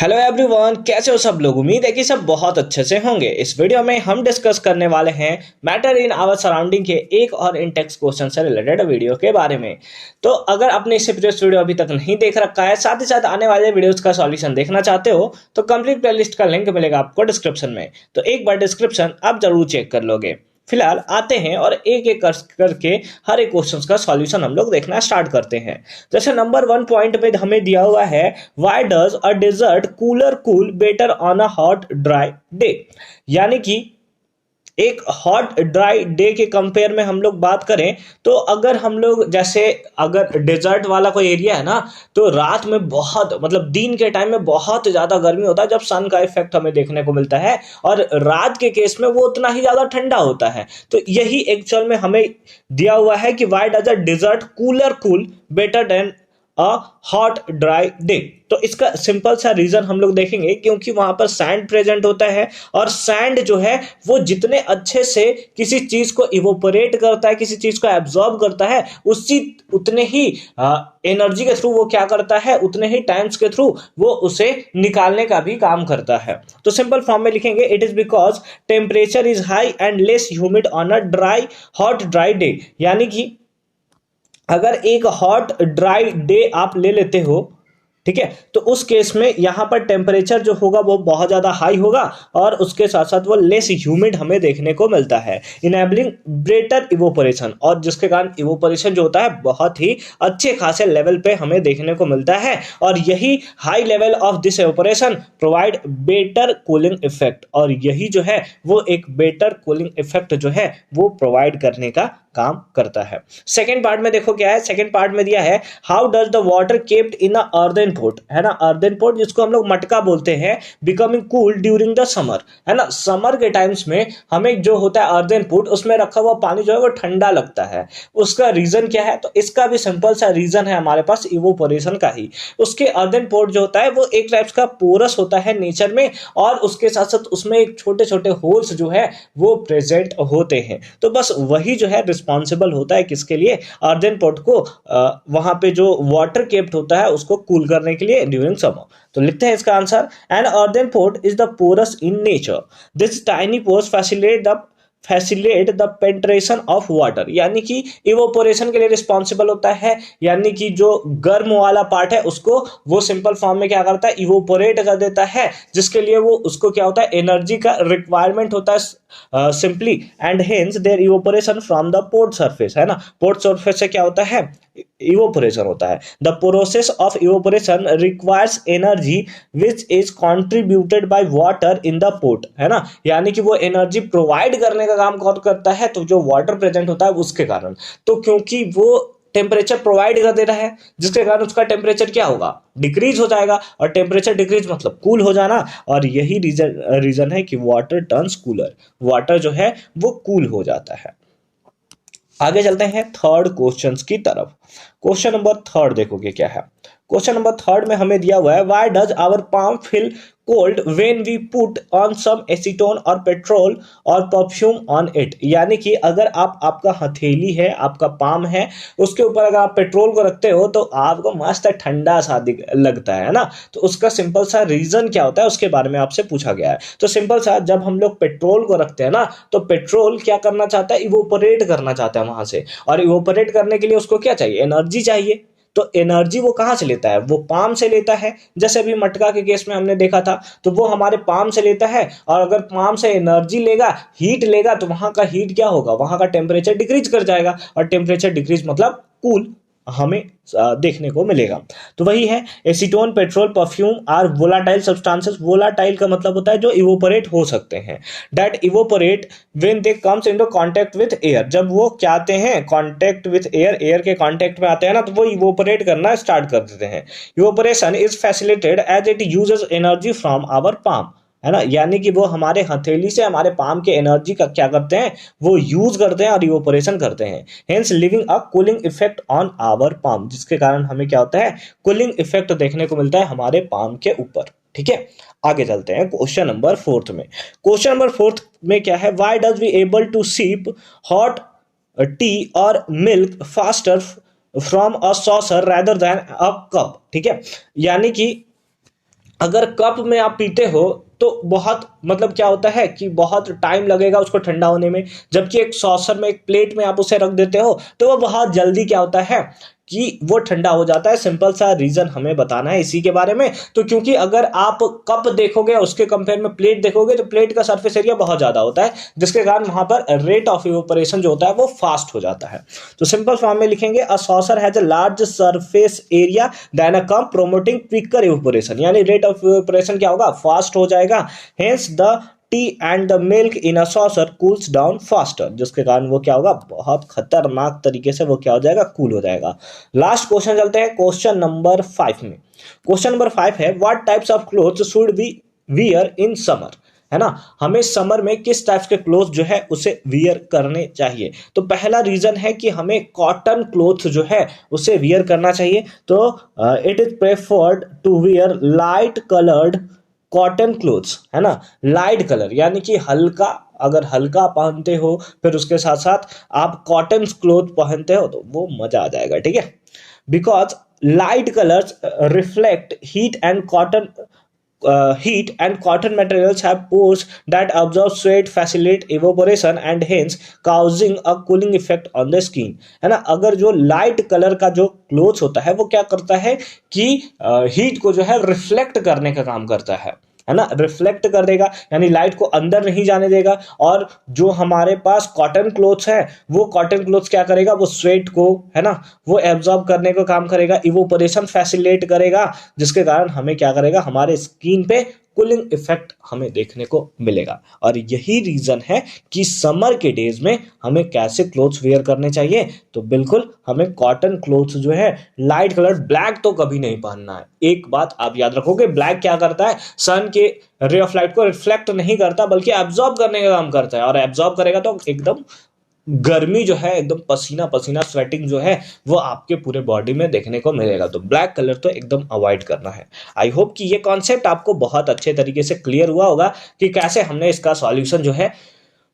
Hello everyone, कैसे हो सब लोग। उम्मीद है कि सब बहुत अच्छे से होंगे। इस वीडियो में हम डिस्कस करने वाले हैं मैटर इन आवर सराउंडिंग के एक और इन टेक्स्ट क्वेश्चन से रिलेटेड वीडियो के बारे में। तो अगर आपने इससे प्रीवियस वीडियो अभी तक नहीं देख रखा है, साथ ही साथ आने वाले वीडियोस का सॉल्यूशन देखना चाहते हो, तो कंप्लीट प्लेलिस्ट का लिंक मिलेगा आपको डिस्क्रिप्शन में। तो एक बार डिस्क्रिप्शन आप जरूर चेक कर लोगे। फिलहाल आते हैं और एक एक करके हर एक क्वेश्चन का सॉल्यूशन हम लोग देखना स्टार्ट करते हैं। जैसे नंबर 1 पॉइंट पे हमें दिया हुआ है, why does a desert cooler cool better on a hot dry day. यानी कि एक हॉट ड्राई डे के कंपेयर में हम लोग बात करें तो अगर हम लोग जैसे अगर डेजर्ट वाला कोई एरिया है ना, तो रात में बहुत मतलब दिन के टाइम में बहुत ज्यादा गर्मी होता है जब सन का इफेक्ट हमें देखने को मिलता है, और रात के केस में वो उतना ही ज्यादा ठंडा होता है। तो यही एक्चुअल में हमें दिया हुआ है कि why does a desert cooler cool better than a hot dry day. तो इसका सिंपल सा रीजन हम लोग देखेंगे, क्योंकि वहां पर सैंड प्रेजेंट होता है, और सैंड जो है वो जितने अच्छे से किसी चीज को इवोपरेट करता है, किसी चीज को एब्जॉर्ब करता है, उसी उतने ही एनर्जी के थ्रू वो क्या करता है, उतने ही टाइम्स के थ्रू वो उसे निकालने का भी काम करता है। तो सिंपल फॉर्म में लिखेंगे, it is because temperature is high and less humid on a hot dry day. यानी कि अगर एक हॉट ड्राई डे आप ले लेते हो, ठीक है, तो उस केस में यहां पर टेम्परेचर जो होगा वो बहुत ज्यादा हाई होगा, और उसके साथ साथ वो लेस ह्यूमिड हमें देखने को मिलता है, इनेबलिंग ग्रेटर इवोपरेशन, और जिसके कारण इवोपरेशन जो होता है बहुत ही अच्छे खासे लेवल पे हमें देखने को मिलता है। और यही high level of this evaporation provide better cooling effect, और यही जो है वो एक बेटर कूलिंग इफेक्ट जो है वो प्रोवाइड करने का काम करता है। सेकेंड पार्ट में देखो क्या है, सेकेंड पार्ट में दिया है, how does the water kept in a earthen pot, है ना, अर्दन पोट जिसको हम लोग मटका बोलते हैं, becoming cool during the summer, है ना। समर के टाइम्स में हमें जो होता है अर्दन पोट, उसमें रखा हुआ पानी जो है वो ठंडा लगता है। उसका रीजन क्या है, तो इसका भी सिंपल सा रीजन है हमारे पास इवोपोरेशन का ही। उसके अर्दन पोट जो होता है वो एक टाइप का पोरस होता है नेचर में, और उसके साथ साथ उसमें एक छोटे छोटे होल्स जो है वो प्रेजेंट होते हैं। तो बस वही जो है रिस्पॉन्सिबल होता है किसके लिए, अर्दन पोट को वहां पे जो वाटर केप्ट होता है उसको कूल करने के लिए ड्यूरिंग समर। तो लिखते हैं इसका answer, an earthen pot is the porous in nature, this tiny pores facilitate the penetration of water. यानी कि इवोपोरेशन के लिए रिस्पॉन्सिबल होता है, यानी कि जो गर्म वाला पार्ट है उसको वो सिंपल फॉर्म में क्या करता है, इवोपोरेट कर देता है, जिसके लिए वो उसको क्या होता है, एनर्जी का रिक्वायरमेंट होता है simply, and hence there evaporation from the pot surface, है ना। पोर्ट सरफेस से क्या होता है, इवोपोरेशन होता है। The process of evaporation requires energy which is contributed by water in the port, है ना। यानी कि वो एनर्जी प्रोवाइड करने का काम कौन करता है, तो जो वाटर प्रेजेंट होता है उसके कारण। तो क्योंकि वो टेम्परेचर प्रोवाइड कर दे रहा है, जिसके कारण उसका टेम्परेचर क्या होगा, डिक्रीज हो जाएगा, और टेम्परेचर डिक्रीज मतलब कूल हो जाना, और यही रीजन है कि वाटर टर्न्स कूलर, वाटर जो है वो कूल हो जाता है। आगे चलते हैं थर्ड क्वेश्चन की तरफ। क्वेश्चन नंबर थर्ड देखोगे क्या है। क्वेश्चन नंबर थर्ड में हमें दिया हुआ है, why does our palm feel cold when we put on some acetone और पेट्रोल और परफ्यूम ऑन इट। यानी कि अगर आपका हथेली है, आपका पाम है, उसके ऊपर अगर आप पेट्रोल को रखते हो तो आपको मस्त ठंडा सा लगता है ना। तो उसका सिंपल सा रीजन क्या होता है उसके बारे में आपसे पूछा गया है। तो सिंपल सा, जब हम लोग पेट्रोल को रखते हैं ना, तो पेट्रोल क्या करना चाहता है, इवोपरेट करना चाहता है वहां से, और इवोपरेट करने के लिए उसको क्या चाहिए, एनर्जी चाहिए। तो एनर्जी वो कहां से लेता है, वो पाम से लेता है। जैसे अभी मटका के केस में हमने देखा था, तो वो हमारे पाम से लेता है, और अगर पाम से एनर्जी लेगा, हीट लेगा, तो वहां का हीट क्या होगा, वहां का टेम्परेचर डिक्रीज कर जाएगा, और टेम्परेचर डिक्रीज मतलब कूल हमें देखने को मिलेगा। तो वही है, acetone, petrol, perfume are volatile substances. Volatile का मतलब होता है जो इवोपरेट हो सकते हैं, that evaporate when they comes into contact with air. जब वो क्या आते हैं, कांटेक्ट विद एयर, एयर के कांटेक्ट में आते हैं ना, तो वो इवोपरेट करना स्टार्ट कर देते हैं। Evaporation is facilitated as it uses energy from our palm, है ना। यानी कि वो हमारे हथेली से हमारे पाम के एनर्जी का क्या करते हैं, वो यूज करते हैं और इवोपरेशन करते हैं, hence living a cooling effect on our palm, जिसके कारण हमें क्या होता है, कूलिंग इफेक्ट देखने को मिलता है हमारे पाम के ऊपर। ठीक है, आगे चलते हैं क्वेश्चन नंबर फोर्थ में। क्वेश्चन नंबर फोर्थ में क्या है, why does we able to sip hot tea और milk faster from a saucer rather than a cup. ठीक है, यानी कि अगर कप में आप पीते हो तो बहुत मतलब क्या होता है कि बहुत टाइम लगेगा उसको ठंडा होने में, जबकि एक सॉसर में, एक प्लेट में आप उसे रख देते हो तो वो बहुत जल्दी क्या होता है कि वो ठंडा हो जाता है। सिंपल सा रीजन हमें बताना है इसी के बारे में। तो क्योंकि अगर आप कप देखोगे उसके कंपेयर में प्लेट देखोगे तो प्लेट का सरफेस एरिया बहुत ज्यादा होता है, जिसके कारण वहां पर रेट ऑफ इवेपोरेशन जो होता है वो फास्ट हो जाता है। तो सिंपल फॉर्म में लिखेंगे a saucer has a large surface area than a cup promoting quicker evaporation, यानी रेट ऑफ इवेपोरेशन क्या होगा, फास्ट हो जाएगा। Hence the tea and the milk in a saucer cools down faster, जिसके कारण वो क्या होगा, बहुत खतरनाक तरीके से वो क्या हो जाएगा, कूल हो जाएगा। लास्ट क्वेश्चन चलते हैं क्वेश्चन नंबर 5 में। क्वेश्चन नंबर 5 है what types of clothes should we wear in summer, है ना, हमें समर में किस टाइप के क्लोथ जो है उसे वियर करने चाहिए। तो पहला रीजन है कि हमें कॉटन क्लोथ जो है उसे वियर करना चाहिए। तो it is preferred to wear light coloured cotton clothes, है ना, लाइट कलर यानी कि हल्का, अगर हल्का पहनते हो फिर उसके साथ साथ आप कॉटन क्लोथ पहनते हो तो वो मजा आ जाएगा, ठीक है। Because light colours reflect heat and cotton materials have pores that absorb sweat, facilitate evaporation and hence causing a cooling effect on the skin, है ना। अगर जो लाइट कलर का जो क्लोथ होता है वो क्या करता है कि हीट को जो है रिफ्लेक्ट करने का काम करता है ना, रिफ्लेक्ट कर देगा यानी लाइट को अंदर नहीं जाने देगा। और जो हमारे पास कॉटन क्लोथ्स है वो कॉटन क्लोथ्स क्या करेगा, वो स्वेट को, है ना, वो एब्जॉर्ब करने का काम करेगा, इवोपोरेशन फैसिलिटेट करेगा, जिसके कारण हमें क्या करेगा, हमारे स्किन पे कूलिंग इफेक्ट हमें देखने को मिलेगा। और यही रीजन है कि समर के डेज में हमें कैसे क्लोथ्स वेयर करने चाहिए। तो बिल्कुल हमें कॉटन क्लोथ्स जो है लाइट कलर, ब्लैक तो कभी नहीं पहनना है। एक बात आप याद रखोगे, ब्लैक क्या करता है, सन के रे ऑफ लाइट को रिफ्लेक्ट नहीं करता बल्कि एब्जॉर्ब करने का काम करता है, और एब्जॉर्ब करेगा तो एकदम गर्मी जो है, एकदम पसीना पसीना स्वेटिंग जो है वो आपके पूरे बॉडी में देखने को मिलेगा। तो ब्लैक कलर तो एकदम अवॉइड करना है। आई होप कि ये कॉन्सेप्ट आपको बहुत अच्छे तरीके से क्लियर हुआ होगा कि कैसे हमने इसका सॉल्यूशन जो है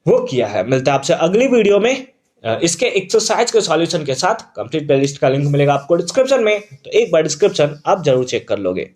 वो किया है। मिलता है आपसे अगली वीडियो में इसके एक्सरसाइज के सॉल्यूशन के साथ। कंप्लीट प्लेलिस्ट का लिंक मिलेगा आपको डिस्क्रिप्शन में, तो एक बार डिस्क्रिप्शन आप जरूर चेक कर लोगे।